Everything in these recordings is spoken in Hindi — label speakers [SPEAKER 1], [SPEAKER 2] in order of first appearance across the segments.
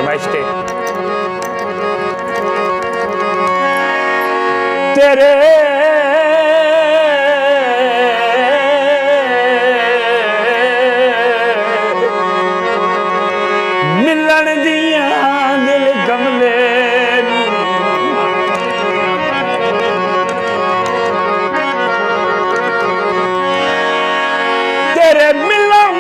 [SPEAKER 1] फरमाइश तेरे मिलन दिया दिल कमले तेरे मिलन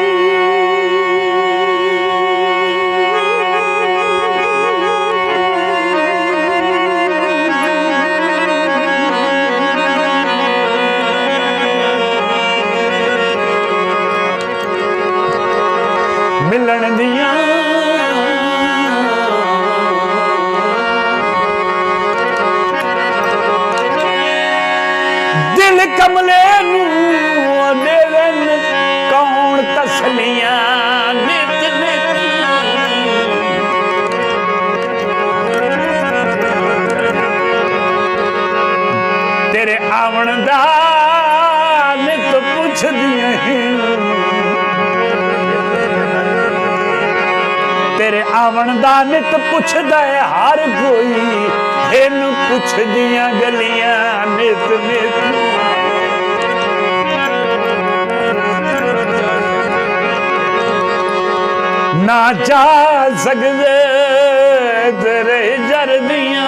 [SPEAKER 1] मिलन दिया दिल कमले नू देवन कौन तसलियां नित नित तेरे आवन दा नित पुछदियां तेरे आवन दा नित पुछदा है हर कोई इनू पुछदियां गलियां नित नित ना जा सकदे तेरे जरदियां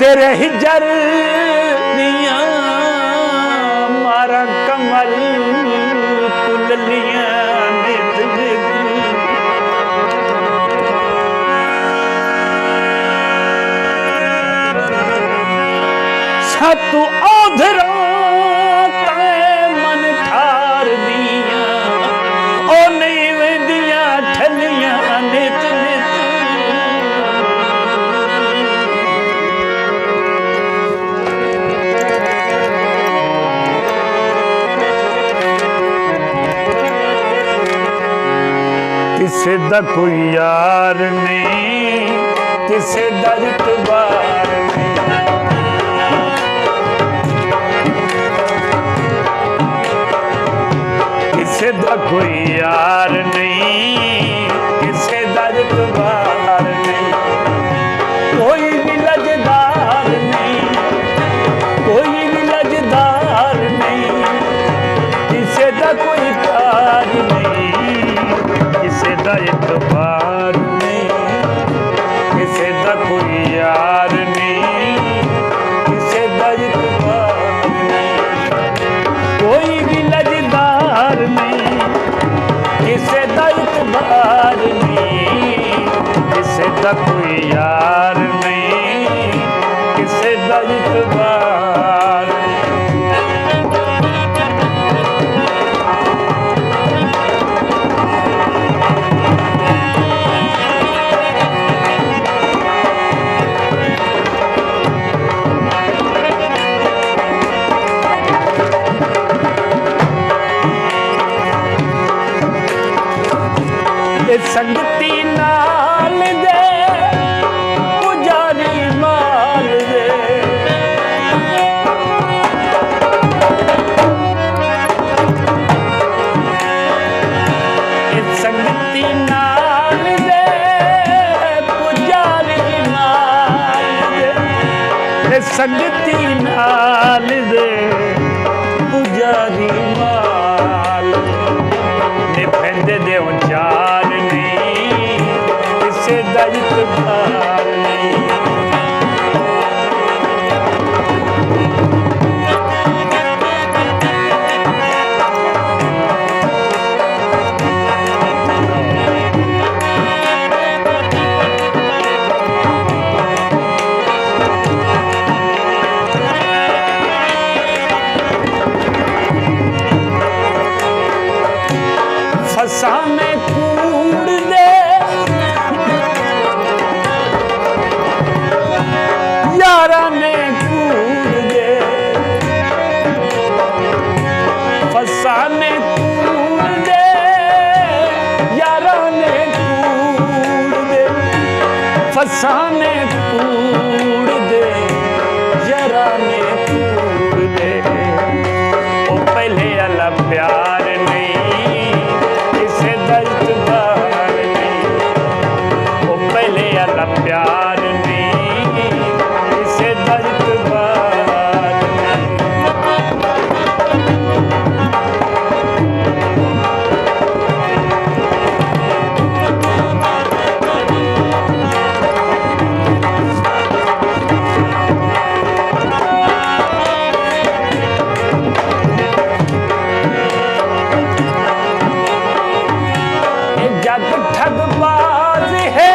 [SPEAKER 1] तेरे हिजर दिया मारा कमल कुललियां नित नित सतु औधरा ते मन ठार दिया ओ नहीं वेंदियां ठलियां नित नित किसे दा कोई यार नहीं किसे दा इतबार नहीं किसे दा कोई यार नहीं किसे दा इतबार नहीं कोई भी लजदार नहीं कोई भी लजदार नहीं किसे दा कोई प्यार नहीं किसे दा इतबार नहीं किसे दा कोई यार नहीं किसे दा इतबार नहीं कोई भी लजदार नहीं किसे दा इतबार नहीं किसे दा कोई यार नहीं किसे दा इतबार संगती नाल दे पुजारी माल दे संगती नाल दे पुजारी माल दे संगती नाल दे पुजारी माल ने फेंदे दे चार किसे दा इतबार नहीं फसाने कूड़ दे यारा ने कूड़ दे फसाने कूड़ दे यारा ने कूड़ दे फसाने कूड़ दे यारा ने जग ठगबाज है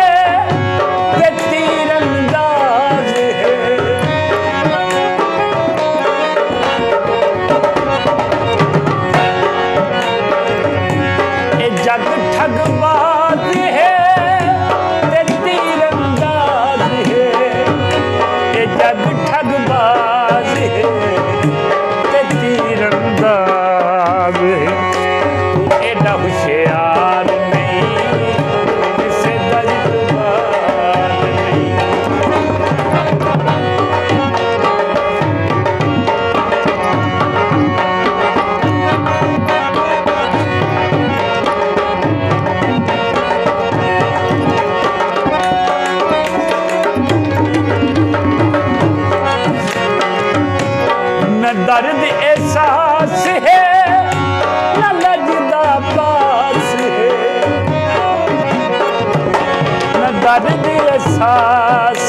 [SPEAKER 1] ते तीरंदाज है। ये जग ठगबाज है ते तीरंदाज है। ये जग ठगबाज है ते तीरंदाज है। तू एडा होशियार नहीं, किसे दा इतबार नहीं। न दर्द एहसास है न लजदा पास है। न दर्द एहसास